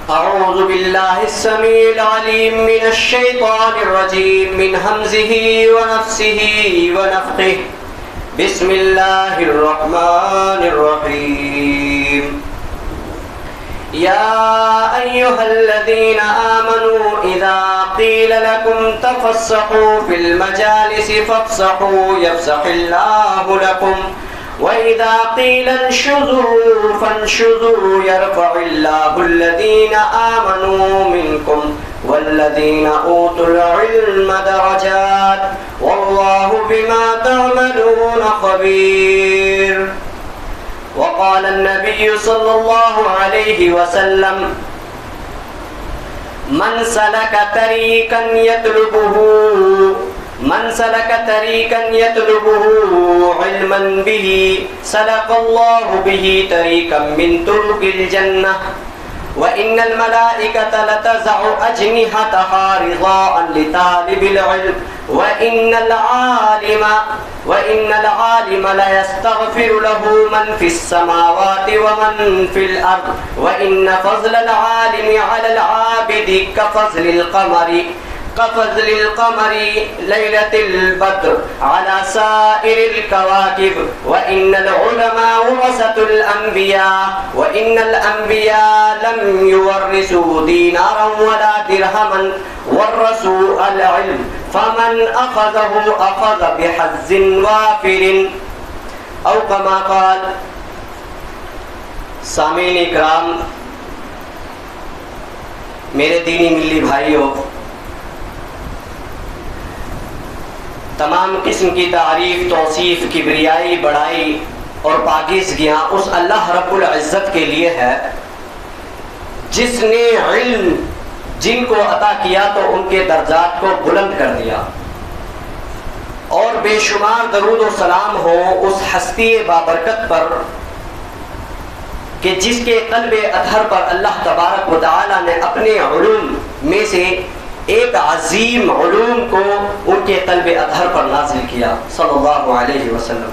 أعوذ بالله السميع العليم من الشيطان الرجيم من همزه ونفسه ونفخه بسم الله الرحمن الرحيم يا أيها الذين آمنوا إذا قيل لكم تفسحوا في المجالس فافسحوا يفسح الله لكم وإذا قيل انشزوا فانشزوا يرفع الله الذين آمنوا منكم والذين أوتوا العلم درجات والله بما تعملون خبير. وقال النبي صلى الله عليه وسلم من سلك طريقا يطلبه علما به سلك الله به طريقا من طرق الجنة وإن الملائكة لتزع أجنحتها رضاء لطالب العلم وإن العالم ليستغفر له من في السماوات ومن في الأرض وإن فضل العالم على العابد كفضل القمر ليلة البدر على سائر الكواكب وإن العلماء ورثة الأنبياء وإن الأنبياء لم يورثوا دينارا ولا درهما ورثوا العلم فمن أخذه أخذ بحظ وافر أو كما قال. سامعین اکرام، میرے دینی ملی بھائیوں، تمام قسم کی تعریف، توصیف، کبریائی، بڑائی اور پاکیزگیاں اس اللہ رب العزت کے لیے ہے جس نے علم جن کو عطا کیا تو ان کے درجات کو بلند کر دیا، اور بے شمار درود و سلام ہو اس ہستی بابرکت پر کہ جس کے قلب اطہر پر اللہ تبارک و تعالی نے اپنے علوم میں سے ایک عظیم علوم کو ان کے قلب اطہر پر نازل کیا صلی اللہ علیہ وسلم.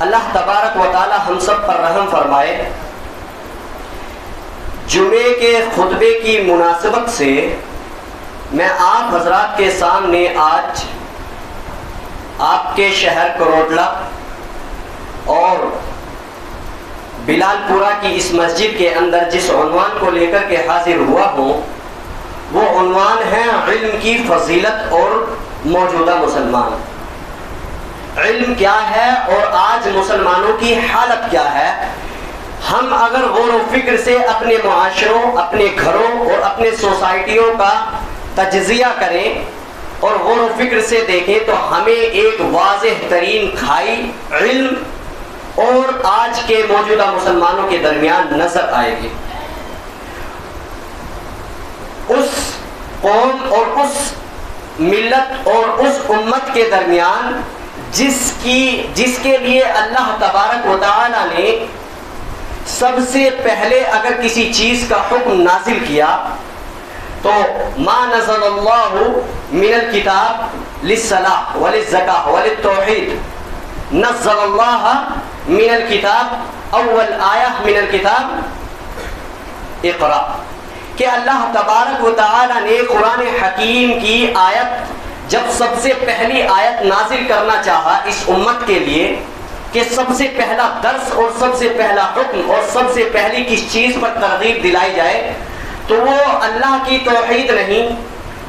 اللہ تبارک و تعالی ہم سب پر رحم فرمائے. جمعے کے خطبے کی مناسبت سے میں آپ حضرات کے سامنے آج آپ کے شہر کروٹلا اور بلال پورہ کی اس مسجد کے اندر جس عنوان کو لے کر کے حاضر ہوا ہوں وہ عنوان ہے علم کی فضیلت اور موجودہ مسلمان. علم کیا ہے اور آج مسلمانوں کی حالت کیا ہے؟ ہم اگر غور و فکر سے اپنے معاشروں، اپنے گھروں اور اپنے سوسائٹیوں کا تجزیہ کریں اور غور و فکر سے دیکھیں تو ہمیں ایک واضح ترین کھائی علم اور آج کے موجودہ مسلمانوں کے درمیان نظر آئے گی. اس قوم اور اس ملت اور اس امت کے درمیان جس کے لیے اللہ تبارک و تعالی نے سب سے پہلے اگر کسی چیز کا حکم نازل کیا تو ما نزل اللہ من الکتاب للصلاۃ وللزکاۃ وللتوحید، نزل اللہ من الکتاب اول آیہ من الکتاب اقرا، کہ اللہ تبارک و تعالی نے قرآن حکیم کی آیت جب سب سے پہلی آیت نازل کرنا چاہا اس امت کے لیے کہ سب سے پہلا درس اور سب سے پہلا حکم اور سب سے پہلی کس چیز پر ترغیب دلائی جائے تو وہ اللہ کی توحید نہیں،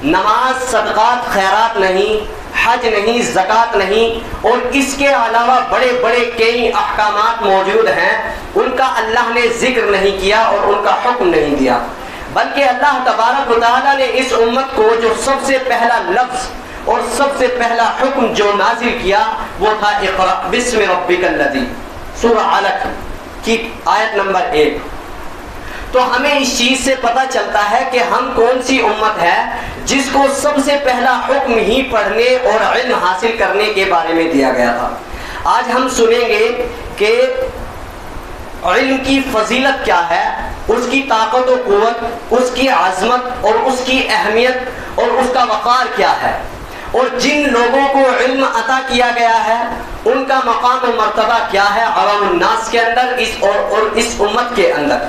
نماز، صدقات، خیرات نہیں، حج نہیں، زکوٰۃ نہیں، اور اس کے علاوہ بڑے بڑے کئی احکامات موجود ہیں، ان کا اللہ نے ذکر نہیں کیا اور ان کا حکم نہیں دیا، بلکہ اللہ تبارک و تعالیٰ نے اس امت کو جو سب سے پہلا لفظ اور سب سے پہلا حکم جو نازل کیا وہ تھا اقرأ بسم ربک الذی، سورہ علق کی آیت نمبر 1. تو ہمیں اس چیز سے پتہ چلتا ہے کہ ہم کون سی امت ہے جس کو سب سے پہلا حکم ہی پڑھنے اور علم حاصل کرنے کے بارے میں دیا گیا تھا. آج ہم سنیں گے کہ علم کی فضیلت کیا ہے، اس کی طاقت و قوت، اس کی عظمت اور اس کی اہمیت اور اس کا وقار کیا ہے، اور جن لوگوں کو علم عطا کیا گیا ہے ان کا مقام و مرتبہ کیا ہے عوام الناس کے اندر اور اس امت کے اندر.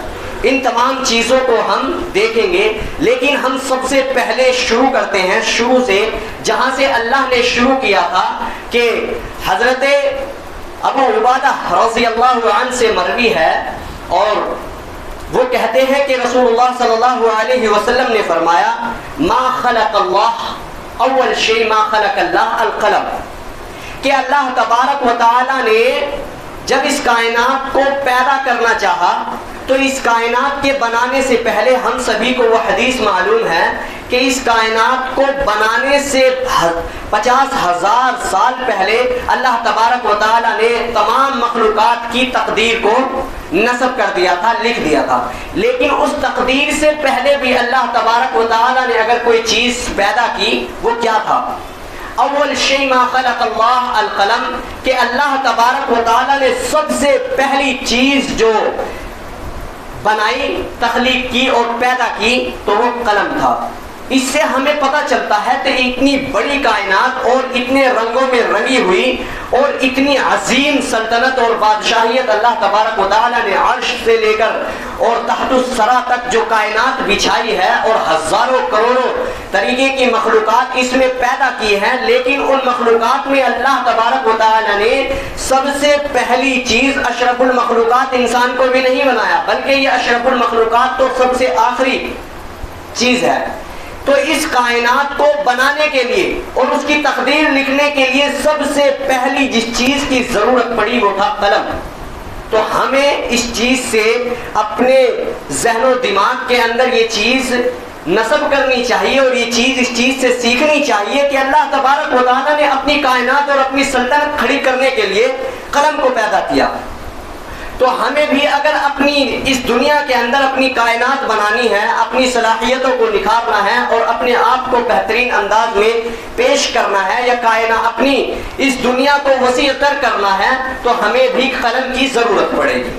ان تمام چیزوں کو ہم دیکھیں گے، لیکن ہم سب سے پہلے شروع کرتے ہیں شروع سے، جہاں سے اللہ نے شروع کیا تھا کہ حضرت ابو عبادہ رضی اللہ عنہ سے مروی ہے، اور وہ کہتے ہیں کہ رسول اللہ صلی اللہ علیہ وسلم نے فرمایا ما خلق اللہ اول شیء ما خلق اللہ القلم، کہ اللہ تبارک و تعالی نے جب اس کائنات کو پیدا کرنا چاہا تو اس کائنات کے بنانے سے پہلے ہم سبھی کو وہ حدیث معلوم ہے کہ اس کائنات کو بنانے سے 50,000 سال پہلے اللہ تبارک و تعالی نے تمام مخلوقات کی تقدیر کو نصب کر دیا تھا، لکھ دیا تھا۔ لیکن اس تقدیر سے پہلے بھی اللہ تبارک و تعالی نے اگر کوئی چیز پیدا کی وہ کیا تھا؟ اول شیء ما خلق اللہ القلم، کہ اللہ تبارک و تعالی نے سب سے پہلی چیز جو بنائی، تخلیق کی اور پیدا کی تو وہ قلم تھا۔ اس سے ہمیں پتہ چلتا ہے کہ اتنی بڑی کائنات اور اتنے رنگوں میں رنگی ہوئی اور اتنی عظیم سلطنت اور بادشاہیت اللہ تبارک و تعالی نے عرش سے لے کر اور تحت الثری تک جو کائنات بچھائی ہے اور ہزاروں کروڑوں طریقے کی مخلوقات اس میں پیدا کی ہیں، لیکن ان مخلوقات میں اللہ تبارک و تعالی نے سب سے پہلی چیز اشرف المخلوقات انسان کو بھی نہیں بنایا، بلکہ یہ اشرف المخلوقات تو سب سے آخری چیز ہے۔ تو اس کائنات کو بنانے کے لیے اور اس کی تقدیر لکھنے کے لیے سب سے پہلی جس چیز کی ضرورت پڑی وہ تھا قلم۔ تو ہمیں اس چیز سے اپنے ذہن و دماغ کے اندر یہ چیز نصب کرنی چاہیے اور یہ چیز اس چیز سے سیکھنی چاہیے کہ اللہ تبارک و تعالیٰ نے اپنی کائنات اور اپنی سلطنت کھڑی کرنے کے لیے قلم کو پیدا کیا۔ تو ہمیں بھی اگر اپنی اس دنیا کے اندر اپنی کائنات بنانی ہے، اپنی صلاحیتوں کو نکھارنا ہے اور اپنے آپ کو بہترین انداز میں پیش کرنا ہے یا کائنات اپنی اس دنیا کو وسیع تر کرنا ہے، تو ہمیں بھی قلم کی ضرورت پڑے گی،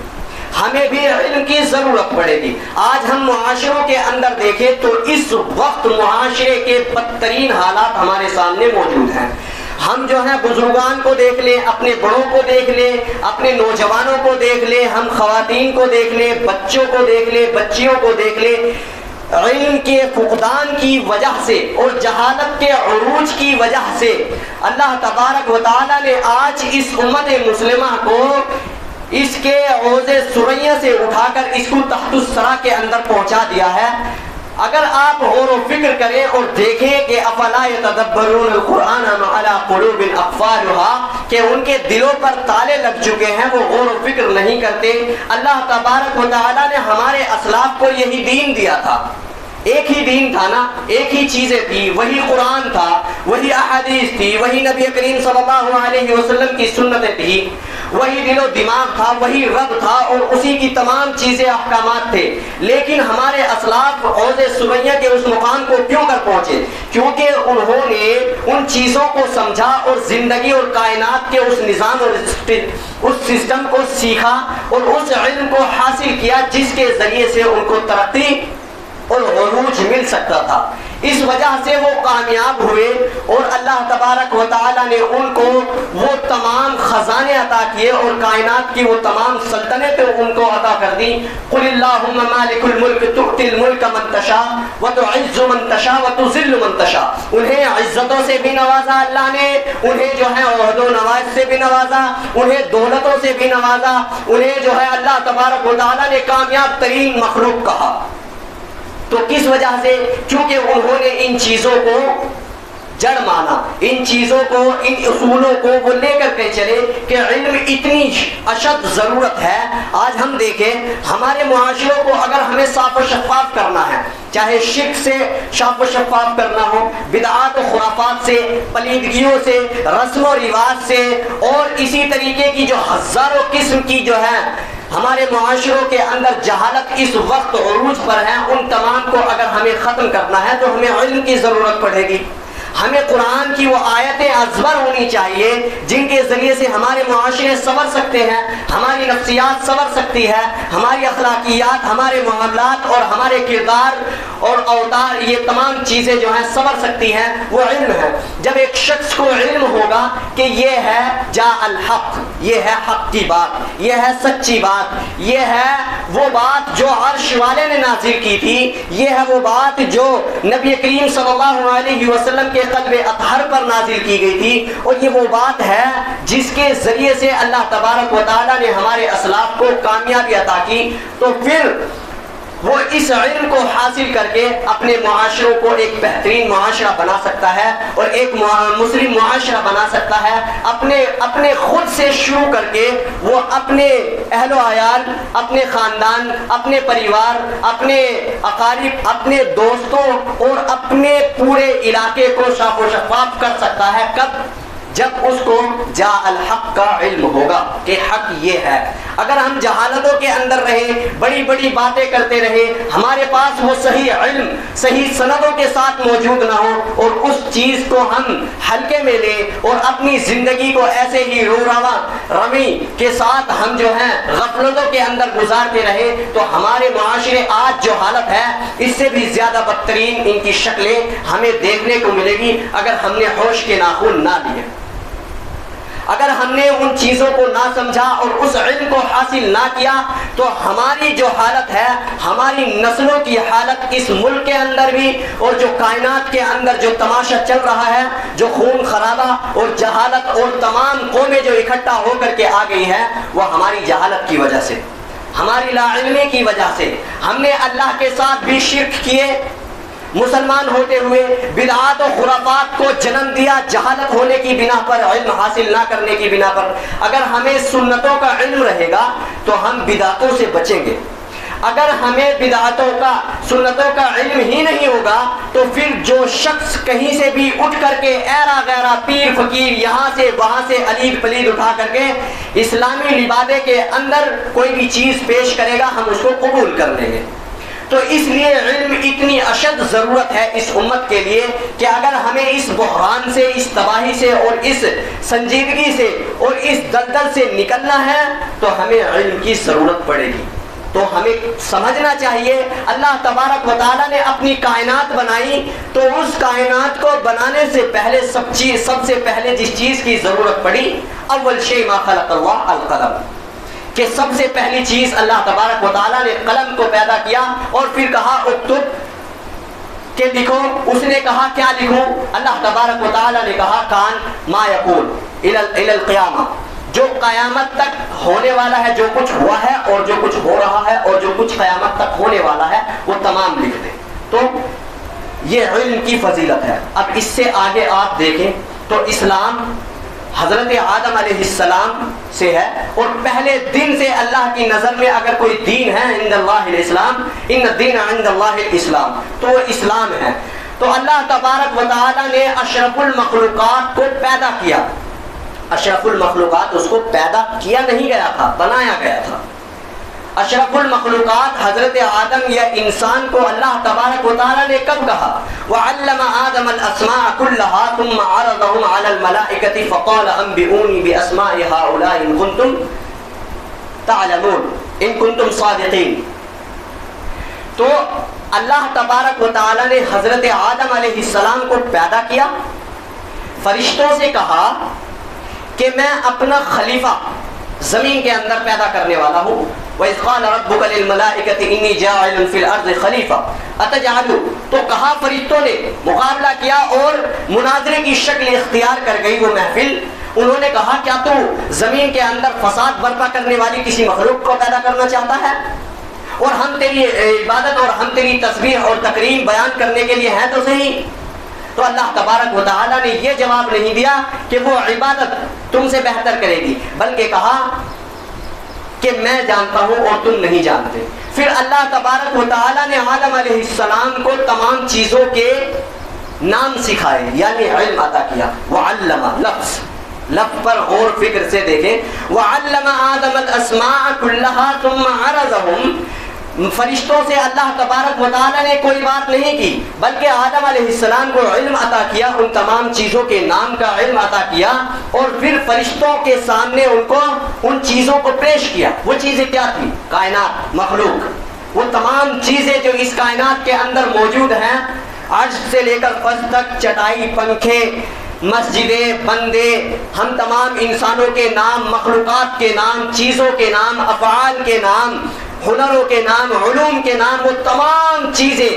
ہمیں بھی علم کی ضرورت پڑے گی۔ آج ہم معاشروں کے اندر دیکھیں تو اس وقت معاشرے کے بدترین حالات ہمارے سامنے موجود ہیں۔ ہم جو ہے بزرگان کو دیکھ لیں، اپنے بڑوں کو دیکھ لیں، اپنے نوجوانوں کو دیکھ لیں، ہم خواتین کو دیکھ لیں، بچوں کو دیکھ لیں، بچیوں کو دیکھ لیں، علم کے فقدان کی وجہ سے اور جہالت کے عروج کی وجہ سے اللہ تبارک و تعالی نے آج اس امت مسلمہ کو اس کے عوض سریا سے اٹھا کر اس کو تحت الثری کے اندر پہنچا دیا ہے۔ اگر آپ غور و فکر کریں اور دیکھیں کہ افلا یتدبرون القرآن ام علی قلوب اقفالها، کہ ان کے دلوں پر تالے لگ چکے ہیں، وہ غور و فکر نہیں کرتے۔ اللہ تبارک و تعالی نے ہمارے اسلاف کو یہی دین دیا تھا، ایک ہی دین تھا نا، ایک ہی چیزیں تھی، وہی قرآن تھا، وہی احادیث تھی، وہی نبی کریم صلی اللہ علیہ وسلم کی سنتیں تھی، وہی دل و دماغ تھا، وہی رب تھا اور اسی کی تمام چیزیں احکامات تھے۔ لیکن ہمارے اسلاف عوض سمیہ کے اس مقام کو کیوں کر پہنچے؟ کیونکہ انہوں نے ان چیزوں کو سمجھا اور زندگی اور کائنات کے اس نظام اور اس سسٹم کو سیکھا اور اس علم کو حاصل کیا جس کے ذریعے سے ان کو ترقی اور عروج مل سکتا تھا۔ اس وجہ سے وہ کامیاب ہوئے اور اللہ تبارک و تعالی نے ان کو وہ تمام خزانے عطا کیے اور کائنات کی وہ تمام سلطنتیں ان کو عطا کر دی۔ قل اللہم مالک الملک تؤتی الملک من تشاء وتعز من تشاء وتذل من تشاء۔ انہیں عزتوں سے بھی نوازا اللہ نے، انہیں جو ہے عہد و نواز سے بھی نوازا، انہیں دولتوں سے بھی نوازا، انہیں جو ہے اللہ تبارک و تعالی نے کامیاب ترین مخلوق کہا۔ تو کس وجہ سے؟ کیونکہ انہوں نے ان چیزوں کو جڑ مانا، ان چیزوں کو، ان اصولوں کو وہ لے کر کے چلے کہ علم اتنی اشد ضرورت ہے۔ آج ہم دیکھیں ہمارے معاشروں کو اگر ہمیں صاف و شفاف کرنا ہے، چاہے شرک سے صاف و شفاف کرنا ہو، بدعات و خرافات سے، پلیدگیوں سے، رسم و رواج سے اور اسی طریقے کی جو ہزاروں قسم کی جو ہے ہمارے معاشروں کے اندر جہالت اس وقت عروج پر ہے، ان تمام کو اگر ہمیں ختم کرنا ہے تو ہمیں علم کی ضرورت پڑے گی۔ ہمیں قرآن کی وہ آیتیں ازبر ہونی چاہیے جن کے ذریعے سے ہمارے معاشرے سنور سکتے ہیں، ہماری نفسیات سنور سکتی ہے، ہماری اخلاقیات، ہمارے معاملات اور ہمارے کردار اور اوتار، یہ تمام چیزیں جو ہیں سنور سکتی ہیں۔ وہ علم ہے۔ جب ایک شخص کو علم ہوگا کہ یہ ہے جاء الحق، یہ ہے حق کی بات، یہ ہے سچی بات، یہ ہے وہ بات جو عرش والے نے نازل کی تھی، یہ ہے وہ بات جو نبی کریم صلی اللہ علیہ وسلم کے قلب اطہر پر نازل کی گئی تھی، اور یہ وہ بات ہے جس کے ذریعے سے اللہ تبارک و تعالیٰ نے ہمارے اسلاف کو کامیابی عطا کی۔ تو پھر وہ اس علم کو حاصل کر کے اپنے معاشروں کو ایک بہترین معاشرہ بنا سکتا ہے اور ایک مسلم معاشرہ بنا سکتا ہے، اپنے خود سے شروع کر کے وہ اپنے اہل و عیال، اپنے خاندان، اپنے پریوار، اپنے اقارب، اپنے دوستوں اور اپنے پورے علاقے کو صاف و شفاف کر سکتا ہے۔ کب؟ جب اس کو جاء الحق کا علم ہوگا کہ حق یہ ہے۔ اگر ہم جہالتوں کے اندر رہے، بڑی بڑی باتیں کرتے رہے، ہمارے پاس وہ صحیح علم صحیح سندوں کے ساتھ موجود نہ ہو اور اس چیز کو ہم ہلکے میں لیں اور اپنی زندگی کو ایسے ہی روی کے ساتھ ہم جو ہیں غفلتوں کے اندر گزارتے رہے، تو ہمارے معاشرے آج جو حالت ہے اس سے بھی زیادہ بدترین ان کی شکلیں ہمیں دیکھنے کو ملے گی اگر ہم نے ہوش کے ناخن نہ لیے، اگر ہم نے ان چیزوں کو نہ سمجھا اور اس علم کو حاصل نہ کیا، تو ہماری جو حالت ہے، ہماری نسلوں کی حالت اس ملک کے اندر بھی اور جو کائنات کے اندر جو تماشا چل رہا ہے، جو خون خرابہ اور جہالت اور تمام قومیں جو اکٹھا ہو کر کے آ گئی ہے، وہ ہماری جہالت کی وجہ سے، ہماری لا علمی کی وجہ سے۔ ہم نے اللہ کے ساتھ بھی شرک کیے، مسلمان ہوتے ہوئے بدعات و خرافات کو جنم دیا جہالت ہونے کی بنا پر، علم حاصل نہ کرنے کی بنا پر۔ اگر ہمیں سنتوں کا علم رہے گا تو ہم بدعتوں سے بچیں گے، اگر ہمیں بدعتوں کا سنتوں کا علم ہی نہیں ہوگا تو پھر جو شخص کہیں سے بھی اٹھ کر کے ایرا غیرہ پیر فقیر یہاں سے وہاں سے علید پلید اٹھا کر کے اسلامی لبادے کے اندر کوئی بھی چیز پیش کرے گا، ہم اس کو قبول کر لیں گے۔ تو اس لیے علم اتنی اشد ضرورت ہے اس امت کے لیے کہ اگر ہمیں اس بحران سے، اس تباہی سے اور اس سنجیدگی سے اور اس دلدل سے نکلنا ہے تو ہمیں علم کی ضرورت پڑے گی۔ تو ہمیں سمجھنا چاہیے اللہ تبارک و تعالیٰ نے اپنی کائنات بنائی، تو اس کائنات کو بنانے سے پہلے سب سے پہلے جس چیز کی ضرورت پڑی، اول شیء ما خلق اللہ القلم، کہ سب سے پہلی چیز اللہ تبارک و تعالیٰ نے قلم کو پیدا کیا اور پھر کہا اکتب، کہ لکھو۔ اس نے کہا کیا لکھوں؟ اللہ تبارک و تعالیٰ نے کہا کان ما یقول الی القیامہ، جو قیامت تک ہونے والا ہے، جو کچھ ہوا ہے اور جو کچھ ہو رہا ہے اور جو کچھ قیامت تک ہونے والا ہے وہ تمام لکھ دے۔ تو یہ علم کی فضیلت ہے۔ اب اس سے آگے آپ دیکھیں تو اسلام حضرت آدم علیہ السلام سے ہے، اور پہلے دن سے اللہ کی نظر میں اگر کوئی دین ہے عند اللہ الاسلام، ان الدین عند اللہ الاسلام، تو وہ اسلام ہے۔ تو اللہ تبارک و تعالیٰ نے اشرف المخلوقات کو پیدا کیا۔ اشرف المخلوقات اس کو پیدا کیا نہیں گیا تھا، بنایا گیا تھا۔ اشرف المخلوقات حضرت آدم یا انسان کو اللہ تبارک و تعالیٰ نے کب کہا؟ وعلم آدم الاسماء كلها ثم عرضهم على الملائكة فقال انبئوني باسماء هؤلاء ان كنتم تعلمون ان كنتم صادقين۔ تو اللہ تبارک و تعالیٰ نے حضرت آدم علیہ السلام کو پیدا کیا، فرشتوں سے کہا کہ میں اپنا خلیفہ زمین کے اندر پیدا کرنے والا ہوں۔ وَإِذْ قَالَ رَبُّكَ لِلْمَلَائِكَةِ إِنِّي جَاعِلٌ فِي الْأَرْضِ خَلِيفَةً أَتَجْعَلُ، تو کہا فرشتوں نے مقابلہ کیا اور مناظرے کی شکل اختیار کر گئی وہ محفل۔ انہوں نے کہا کیا تو زمین کے اندر فساد برپا کرنے والی کسی مخلوق کو پیدا کرنا چاہتا ہے؟ اور ہم تیری عبادت اور ہم تیری تسبیح اور تکریم بیان کرنے کے لیے ہیں تو صحیح۔ تو اللہ تبارک و تعالیٰ نے یہ جواب نہیں دیا کہ وہ عبادت تم سے بہتر کرے گی، بلکہ کہا کہ میں جانتا ہوں اور تم نہیں جانتے۔ پھر اللہ تبارک و تعالیٰ نے آدم علیہ السلام کو تمام چیزوں کے نام سکھائے، یعنی علم عطا کیا۔ وعلم، لفظ پر غور فکر سے دیکھیں، وعلم آدم الاسماء كلها ثم عرضهم، فرشتوں سے اللہ تبارک و تعالیٰ نے کوئی بات نہیں کی، بلکہ آدم علیہ السلام کو علم عطا کیا، ان تمام چیزوں کے نام کا علم عطا کیا، اور پھر فرشتوں کے سامنے ان کو ان چیزوں کو پیش کیا۔ وہ چیزیں کیا تھی؟ کائنات، مخلوق، وہ تمام چیزیں جو اس کائنات کے اندر موجود ہیں، عرش سے لے کر فض تک، چٹائی، پنکھے، مسجدیں، بندے، ہم تمام انسانوں کے نام، مخلوقات کے نام، چیزوں کے نام، افعال کے نام، ہنروں کے نام، علوم کے نام، وہ تمام چیزیں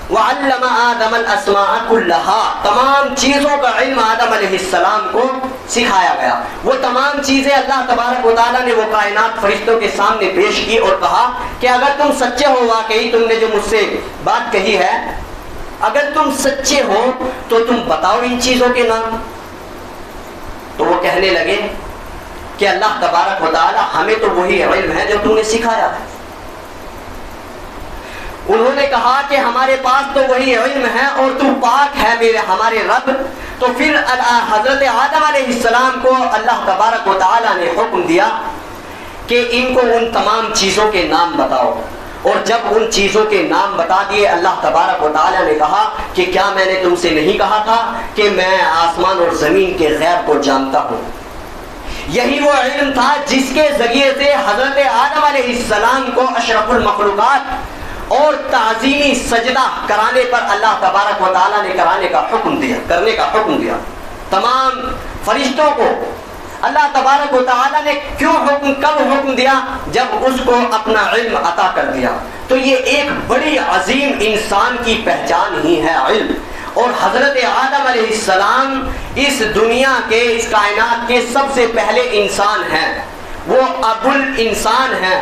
وَعَلَّمَ آدَمَ الْأَسْمَاءَ كُلَّهَا، تمام چیزوں کا علم آدم علیہ السلام کو سکھایا گیا۔ وہ تمام چیزیں اللہ تبارک و تعالیٰ نے وہ کائنات فرشتوں کے سامنے پیش کی اور کہا کہ اگر تم سچے ہو، واقعی تم نے جو مجھ سے بات کہی ہے، اگر تم سچے ہو تو تم بتاؤ ان چیزوں کے نام۔ تو وہ کہنے لگے کہ اللہ تبارک و تعالیٰ ہمیں تو وہی علم ہے جو تم نے سکھایا ہے۔ انہوں نے کہا کہ ہمارے پاس تو وہی علم ہے اور تو پاک ہے میرے ہمارے رب۔ تو پھر حضرت آدم علیہ السلام کو اللہ تبارک و تعالیٰ نے حکم دیا کہ ان کو ان تمام چیزوں کے نام بتاؤ، اور جب ان چیزوں کے نام بتا دیے، اللہ تبارک و تعالیٰ نے کہا کہ کیا میں نے تم سے نہیں کہا تھا کہ میں آسمان اور زمین کے غیب کو جانتا ہوں؟ یہی وہ علم تھا جس کے ذریعے سے حضرت آدم علیہ السلام کو اشرف المخلوقات اور تعظیمی سجدہ کرانے پر اللہ تبارک و تعالیٰ نے کرنے کا حکم دیا۔ تمام فرشتوں کو اللہ تبارک و تعالیٰ نے کب حکم دیا؟ جب اس کو اپنا علم عطا کر دیا۔ تو یہ ایک بڑی عظیم انسان کی پہچان ہی ہے علم۔ اور حضرت آدم علیہ السلام اس دنیا کے، اس کائنات کے سب سے پہلے انسان ہیں، وہ ابو الانسان ہیں،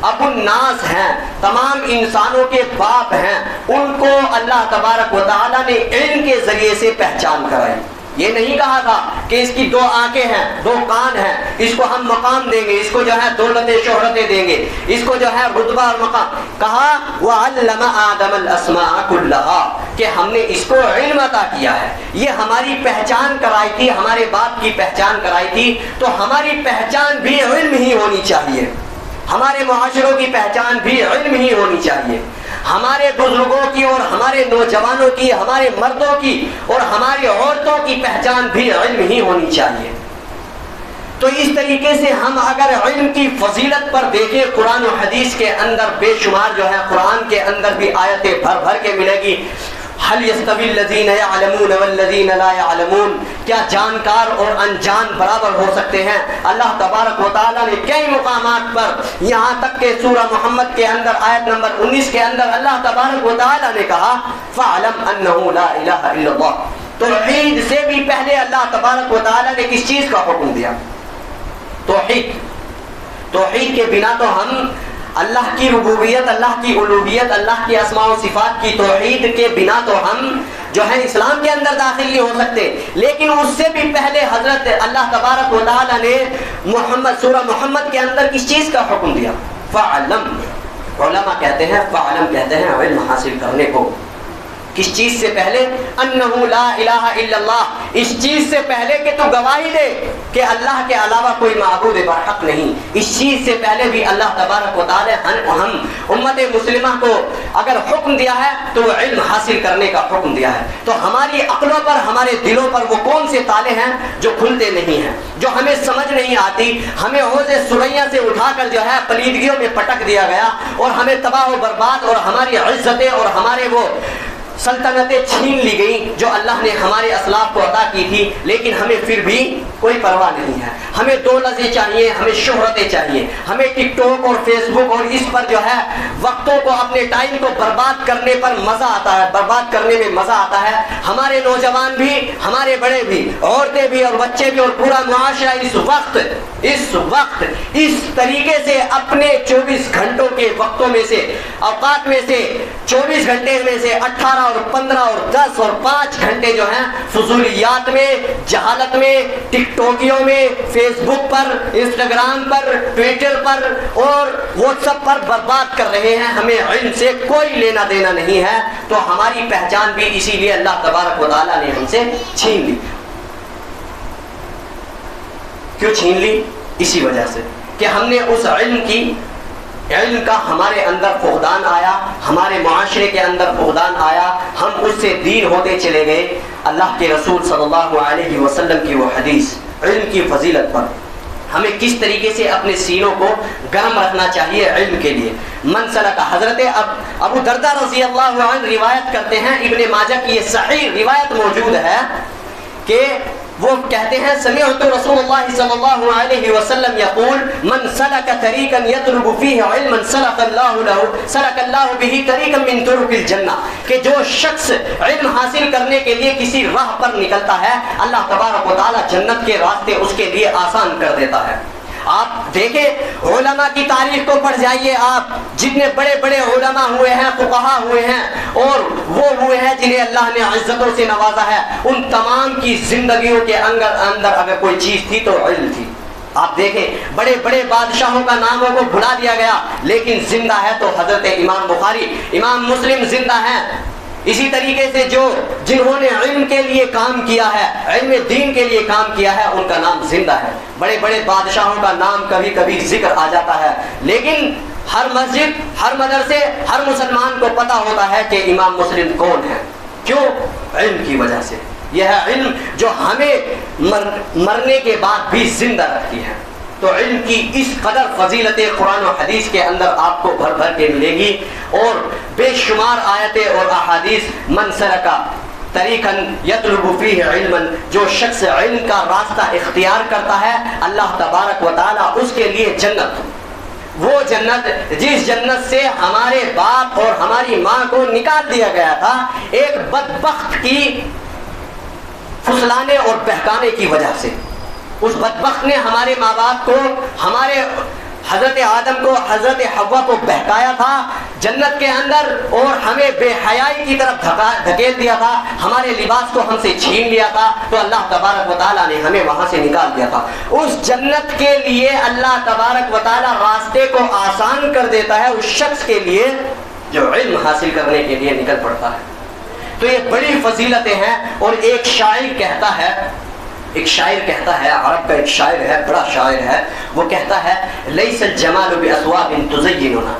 ابو الناس ہیں، تمام انسانوں کے باپ ہیں۔ ان کو اللہ تبارک و تعالیٰ نے علم کے ذریعے سے پہچان کرائی۔ یہ نہیں کہا تھا کہ اس کی 2 آنکھیں ہیں، 2 کان ہیں، اس کو ہم مقام دیں گے، اس کو جو ہے دولتیں شہرتیں دیں گے، اس کو جو ہے رتبہ اور مقام۔ کہا وَعَلَّمَ آدَمَ الْأَسْمَاءَ كُلَّهَا، کہ ہم نے اس کو علم عطا کیا ہے۔ یہ ہماری پہچان کرائی تھی، ہمارے باپ کی پہچان کرائی تھی، تو ہماری پہچان بھی علم ہی ہونی چاہیے، ہمارے معاشروں کی پہچان بھی علم ہی ہونی چاہیے، ہمارے بزرگوں کی اور ہمارے نوجوانوں کی، ہمارے مردوں کی اور ہماری عورتوں کی پہچان بھی علم ہی ہونی چاہیے۔ تو اس طریقے سے ہم اگر علم کی فضیلت پر دیکھیں، قرآن و حدیث کے اندر بے شمار جو ہے، قرآن کے اندر بھی آیتیں بھر بھر کے ملے گی۔ هل يستوي الذين يعلمون والذين لا يعلمون، کیا جانکار اور انجان برابر ہو سکتے ہیں؟ اللہ تبارک و تعالیٰ نے کئی مقامات پر، یہاں تک کہ سورہ محمد کے اندر آیت نمبر 19 کے اندر اللہ تبارک و تعالیٰ نے کہا فَعْلَمْ أَنَّهُ لَا إِلَهَ إِلَّا اللَّهُ۔ توحید سے بھی پہلے اللہ تبارک و تعالیٰ نے کس چیز کا حکم دیا؟ توحید کے بنا تو ہم اللہ کی ربوبیت، اللہ کی الوہیت، اللہ کی اسماء و صفات کی توحید کے بنا تو ہم جو ہے اسلام کے اندر داخل نہیں ہو سکتے۔ لیکن اس سے بھی پہلے حضرت اللہ تبارک و تعالیٰ نے سورہ محمد کے اندر کس چیز کا حکم دیا؟ فَعْلَمْ، علماء کہتے ہیں، فَعْلَمْ کہتے ہیں علم حاصل کرنے کو۔ کس چیز سے پہلے؟ انہ لا الہ الا اللہ، اس چیز سے پہلے کہ تو گواہی دے کہ اللہ کے علاوہ کوئی معبود برحق نہیں، اس چیز سے پہلے بھی اللہ تبارک و تعالی ہم امت مسلمہ کو اگر حکم دیا ہے تو وہ علم حاصل کرنے کا حکم دیا ہے۔ تو ہماری عقلوں پر، ہمارے دلوں پر وہ کون سے تالے ہیں جو کھلتے نہیں ہیں، جو ہمیں سمجھ نہیں آتی؟ ہمیں حوض سریا سے اٹھا کر جو ہے پلیدگیوں میں پٹک دیا گیا اور ہمیں تباہ و برباد اور ہماری عزتیں اور ہمارے وہ سلطنتیں چھین لی گئی جو اللہ نے ہمارے اسلاف کو عطا کی تھی، لیکن ہمیں پھر بھی کوئی پرواہ نہیں ہے۔ ہمیں دولتیں چاہیے، ہمیں شہرتیں چاہیے، ہمیں ٹک ٹاک اور فیس بک اور اس پر جو ہے وقتوں کو، اپنے ٹائم کو برباد کرنے پر مزہ آتا ہے، برباد کرنے میں مزہ آتا ہے۔ ہمارے نوجوان بھی، ہمارے بڑے بھی، عورتیں بھی اور بچے بھی اور پورا معاشرہ اس وقت اس طریقے سے اپنے 24 گھنٹوں کے وقتوں میں سے، اوقات میں سے 24 گھنٹے میں سے 18 اور 15 اور 10 اور 5 گھنٹے جو ہیں فضولیات میں، جہالت میں، ٹک ٹاکیوں میں، فیس بک پر، انسٹاگرام پر، ٹویٹر پر اور واٹس ایپ پر برباد کر رہے ہیں۔ ہمیں علم سے کوئی لینا دینا نہیں ہے، تو ہماری پہچان بھی اسی لیے اللہ تبارک و تعالیٰ نے ہم سے چھین لی۔ کیوں چھین لی؟ اسی وجہ سے کہ ہم نے اس علم کا ہمارے اندر فقدان آیا، ہمارے معاشرے کے اندر فقدان آیا، ہم اس سے دور ہوتے چلے گئے۔ اللہ کے رسول صلی اللہ علیہ وسلم کی وہ حدیث علم کی فضیلت پر، ہمیں کس طریقے سے اپنے سینوں کو گرم رکھنا چاہیے علم کے لیے۔ منسلک، حضرت ابو دردہ رضی اللہ عنہ روایت کرتے ہیں، ابن ماجہ کی یہ صحیح روایت موجود ہے کہ وہ کہتے ہیں سمعت رسول اللہ صلی اللہ علیہ وسلم یقول من سلک طریقا یطلب فیہ علما سلک اللہ بہ طریقا من طرق الجنہ، کہ جو شخص علم حاصل کرنے کے لیے کسی راہ پر نکلتا ہے اللہ تبارک و تعالی جنت کے راستے اس کے لیے آسان کر دیتا ہے۔ آپ دیکھیں علماء کی تاریخ کو پڑھ جائیے، آپ جتنے بڑے بڑے علماء ہوئے ہیں، فقہا ہوئے ہیں، اور وہ ہوئے ہیں جنہیں اللہ نے عزتوں سے نوازا ہے، ان تمام کی زندگیوں کے اندر اگر کوئی چیز تھی تو علم تھی۔ آپ دیکھیں بڑے بڑے بادشاہوں کا ناموں کو بھلا دیا گیا، لیکن زندہ ہے تو حضرت امام بخاری، امام مسلم زندہ ہیں۔ اسی طریقے سے جنہوں نے علم کے لیے کام کیا ہے، علم دین کے لیے کام کیا ہے، ان کا نام زندہ ہے۔ بڑے بڑے بادشاہوں کا نام کبھی کبھی ذکر آ جاتا ہے، لیکن ہر مسجد، ہر مدرسے، ہر مسلمان کو پتہ ہوتا ہے کہ امام مسلم کون ہے۔ کیوں؟ علم کی وجہ سے۔ یہ ہے علم جو ہمیں مرنے کے بعد بھی زندہ رکھتی ہے۔ تو علم کی اس قدر فضیلت قرآن و حدیث کے اندر آپ کو بھر بھر کے ملے گی، اور بے شمار آیتیں اور احادیث۔ من سلک طریقا یطلب فیہ علما، جو شخص علم کا راستہ اختیار کرتا ہے اللہ تبارک و تعالیٰ اس کے لیے جنت، وہ جنت جس جنت سے ہمارے باپ اور ہماری ماں کو نکال دیا گیا تھا ایک بدبخت کی پھسلانے اور بہکانے کی وجہ سے۔ اس بدبخت نے ہمارے ماں باپ کو، ہمارے حضرت آدم کو، حضرت حوا کو بہکایا تھا جنت کے اندر، اور ہمیں بے حیائی کی طرف دھکیل دیا تھا، ہمارے لباس کو ہم سے چھین لیا تھا، تو اللہ تبارک و تعالیٰ نے ہمیں وہاں سے نکال دیا تھا۔ اس جنت کے لیے اللہ تبارک و تعالیٰ راستے کو آسان کر دیتا ہے اس شخص کے لیے جو علم حاصل کرنے کے لیے نکل پڑتا ہے۔ تو یہ بڑی فضیلتیں ہیں۔ اور ایک شاعر کہتا ہے، عرب کا ایک شاعر ہے، بڑا شاعر ہے، وہ کہتا ہے لیس الجمال باسواب تزیننا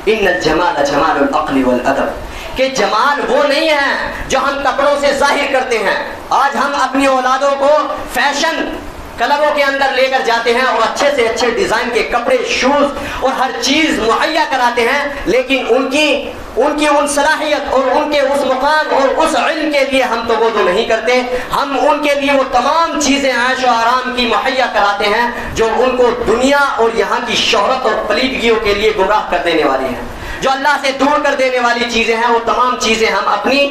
ان الجمال جمال العقل والادب، کہ جمال وہ نہیں ہے جو ہم کپڑوں سے ظاہر کرتے ہیں۔ آج ہم اپنی اولادوں کو فیشن کلبوں کے اندر لے کر جاتے ہیں اور اچھے سے اچھے ڈیزائن کے کپڑے، شوز اور ہر چیز مہیا کراتے ہیں، لیکن ان کی ان صلاحیت اور ان کے اس مقام اور اس علم کے لیے ہم توجہ نہیں کرتے۔ ہم ان کے لیے وہ تمام چیزیں عیش و آرام کی مہیا کراتے ہیں جو ان کو دنیا اور یہاں کی شہرت اور پلیدگیوں کے لیے گمراہ کر دینے والی ہیں، جو اللہ سے دور کر دینے والی چیزیں ہیں۔ وہ تمام چیزیں ہم اپنی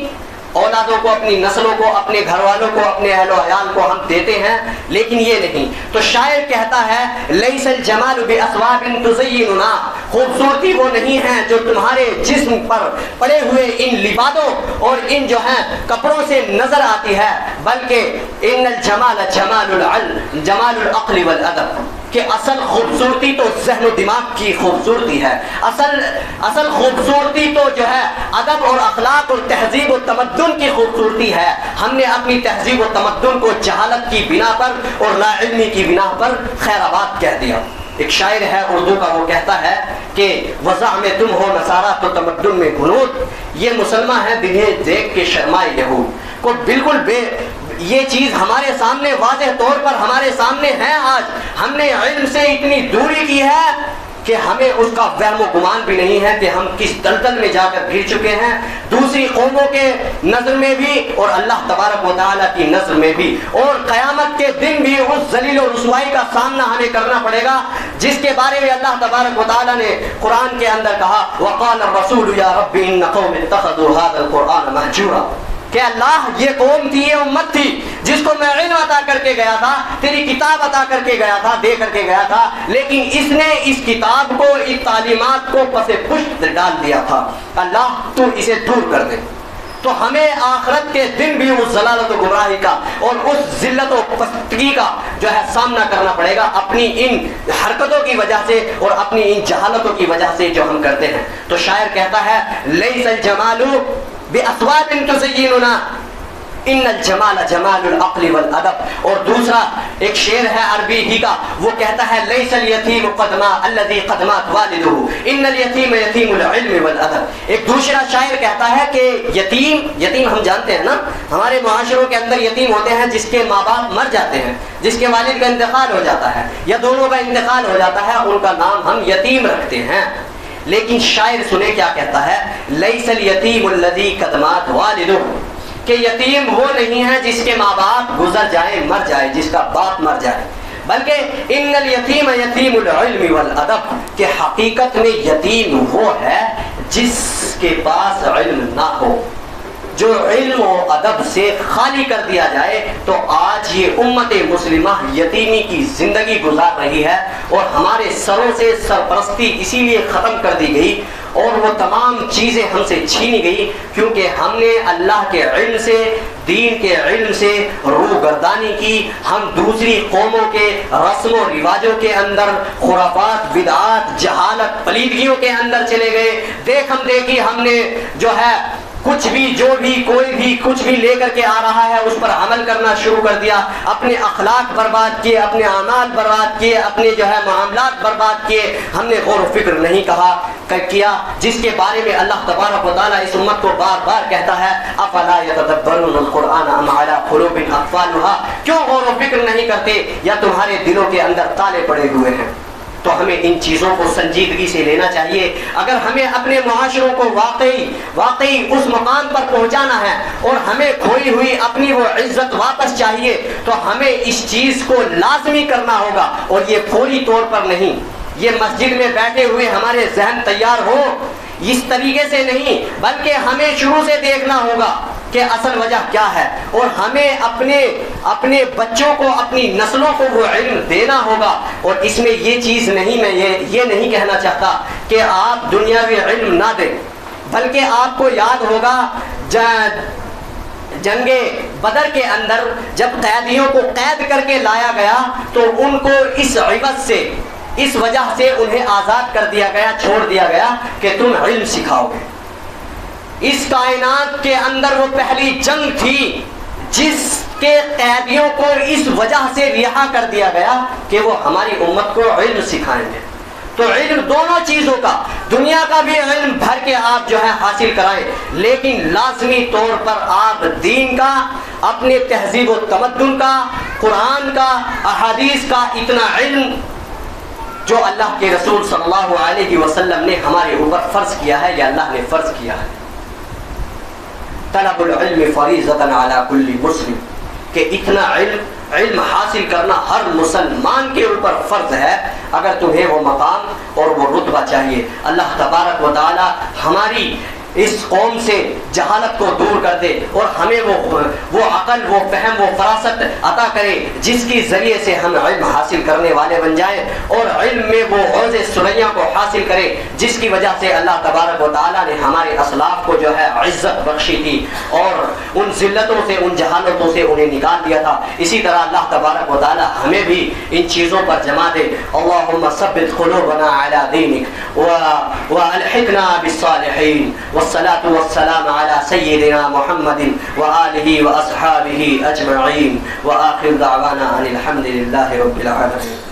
اولادوں کو، اپنی نسلوں کو، اپنے گھر والوں کو، اپنے اہل و عیال کو ہم دیتے ہیں، لیکن یہ نہیں۔ تو شاعر کہتا ہے لیس الجمال باسواب تزیننا، خوبصورتی وہ نہیں ہے جو تمہارے جسم پر پڑے ہوئے ان لبادوں اور ان جو ہیں کپڑوں سے نظر آتی ہے، بلکہ ان الجمال جمال العلم جمال العقل والادب، کہ اصل خوبصورتی تو ذہن و دماغ کی خوبصورتی ہے، اصل خوبصورتی تو جو ہے ادب اور اخلاق اور تہذیب و تمدن کی خوبصورتی ہے۔ ہم نے اپنی تہذیب و تمدن کو جہالت کی بنا پر اور لا علمی کی بنا پر خیر آباد کہہ دیا۔ ایک شاعر ہے اردو کا، وہ کہتا ہے کہ وضع میں تم ہو نصارہ تو تمدن میں غنود، یہ مسلمان ہیں جنہیں دیکھ کے شرمائے یہود کو۔ بالکل یہ چیز ہمارے سامنے واضح طور پر ہمارے سامنے ہے۔ آج ہم نے علم سے اتنی دوری کی ہے کہ ہمیں اس کا وہم و گمان بھی نہیں ہے کہ ہم کس دلدل میں جا کر گر چکے ہیں، دوسری قوموں کے نظر میں بھی اور اللہ تبارک و تعالیٰ کی نظر میں بھی، اور قیامت کے دن بھی اس ذلیل و رسوائی کا سامنا ہمیں کرنا پڑے گا جس کے بارے میں اللہ تبارک و تعالیٰ نے قرآن کے اندر کہا وقال الرسول یا رب ان قوم اتخذوا هذا القرآن مہجورا، کہ اللہ یہ قوم تھی، یہ امت تھی جس کو میں علم عطا کر کے گیا تھا، تیری کتاب عطا کر کے گیا تھا، دے کر کے گیا تھا، لیکن اس نے اس کتاب کو، اس تعلیمات کو پس پشت ڈال دیا تھا۔ اللہ تو اسے دور کر دے۔ تو ہمیں آخرت کے دن بھی اس ضلالت و گمراہی کا اور اس ذلت و پستگی کا جو ہے سامنا کرنا پڑے گا اپنی ان حرکتوں کی وجہ سے اور اپنی ان جہالتوں کی وجہ سے جو ہم کرتے ہیں۔ تو شاعر کہتا ہے لیس الجمال باسواب تزیننا ان الجمال جمال العقل والادب۔ اور دوسرا ایک شعر ہے عربی ہی کا، وہ کہتا ہے لیس الیتیم قدما الذی قدمات والدہ ان الیتیم یتیم العلم والادب۔ ایک دوسرا شاعر کہتا ہے کہ یتیم ہم جانتے ہیں نا، ہمارے معاشروں کے اندر یتیم ہوتے ہیں جس کے ماں باپ مر جاتے ہیں، جس کے والد کا انتقال ہو جاتا ہے یا دونوں کا انتقال ہو جاتا ہے، ان کا نام ہم یتیم رکھتے ہیں۔ لیکن شاعر سنے کیا کہتا ہے لیس الیتیم الذی قدمات والدہ، کہ یتیم وہ نہیں ہے جس کے ماں باپ گزر جائیں، مر جائے، جس کا باپ مر جائے، بلکہ ان الیتیم یتیم العلم والادب، کہ حقیقت میں یتیم وہ ہے جس کے پاس علم نہ ہو، جو علم و ادب سے خالی کر دیا جائے۔ تو آج یہ امت مسلمہ یتیمی کی زندگی گزار رہی ہے، اور ہمارے سروں سے سرپرستی اسی لیے ختم کر دی گئی، اور وہ تمام چیزیں ہم سے چھینی گئی، کیونکہ ہم نے اللہ کے علم سے، دین کے علم سے روگردانی کی۔ ہم دوسری قوموں کے رسم و رواجوں کے اندر، خرافات، بدعات، جہالت، پلیدگیوں کے اندر چلے گئے۔ دیکھم دیکھی ہم نے جو ہے کچھ بھی، جو بھی، کوئی بھی کچھ بھی لے کر کے آ رہا ہے اس پر عمل کرنا شروع کر دیا، اپنے اخلاق برباد کیے، اپنے اعمال برباد کیے، اپنے جو ہے معاملات برباد کیے۔ ہم نے غور و فکر نہیں کیا، جس کے بارے میں اللہ تبارک و تعالیٰ اس امت کو بار بار کہتا ہے افلا یتدبرون القرآن ام علی قلوب اقفالها، کیوں غور و فکر نہیں کرتے، یا تمہارے دلوں کے اندر تالے پڑے ہوئے ہیں؟ تو ہمیں ان چیزوں کو سنجیدگی سے لینا چاہیے۔ اگر ہمیں اپنے معاشروں کو واقعی اس مقام پر پہنچانا ہے، اور ہمیں کھوئی ہوئی اپنی وہ عزت واپس چاہیے، تو ہمیں اس چیز کو لازمی کرنا ہوگا، اور یہ فوری طور پر نہیں، یہ مسجد میں بیٹھے ہوئے ہمارے ذہن تیار ہو اس طریقے سے نہیں، بلکہ ہمیں شروع سے دیکھنا ہوگا کہ اصل وجہ کیا ہے، اور ہمیں اپنے بچوں کو، اپنی نسلوں کو وہ علم دینا ہوگا۔ اور اس میں یہ چیز نہیں، میں یہ نہیں کہنا چاہتا کہ آپ دنیاوی علم نہ دیں، بلکہ آپ کو یاد ہوگا جنگ بدر کے اندر جب قیدیوں کو قید کر کے لایا گیا، تو ان کو اس عوض سے، اس وجہ سے انہیں آزاد کر دیا گیا، چھوڑ دیا گیا کہ تم علم سکھاؤ گے۔ اس کائنات کے اندر وہ پہلی جنگ تھی جس کے قیدیوں کو اس وجہ سے رہا کر دیا گیا کہ وہ ہماری امت کو علم سکھائیں گے۔ تو علم دونوں چیزوں کا، دنیا کا بھی علم بھر کے آپ جو ہے حاصل کرائیں، لیکن لازمی طور پر آپ دین کا، اپنے تہذیب و تمدن کا، قرآن کا، احادیث کا اتنا علم جو اللہ کے رسول صلی اللہ علیہ وسلم نے ہمارے اوپر فرض کیا ہے، یا اللہ نے فرض کیا ہے۔ طلب العلم فریضۃ علی کل مسلم، کہ اتنا علم حاصل کرنا ہر مسلمان کے اوپر فرض ہے، اگر تمہیں وہ مقام اور وہ رتبہ چاہیے۔ اللہ تبارک و تعالی ہماری اس قوم سے جہالت کو دور کر دے، اور ہمیں وہ عقل، وہ فہم، وہ فراست عطا کرے جس کی ذریعے سے ہم علم حاصل کرنے والے بن جائیں، اور علم میں وہ عوض سریا کو حاصل کرے جس کی وجہ سے اللہ تبارک و تعالیٰ نے ہمارے اسلاف کو جو ہے عزت بخشی تھی، اور ان ذلتوں سے، ان جہالتوں سے انہیں نکال دیا تھا۔ اسی طرح اللہ تبارک و تعالیٰ ہمیں بھی ان چیزوں پر جما دے۔ اللہم ثبت قلوبنا علی دینک والحقنا بالصالحین، والصلاة والسلام على سيدنا محمد وآله وأصحابه أجمعين، وآخر دعوانا أن الحمد لله رب العالمين۔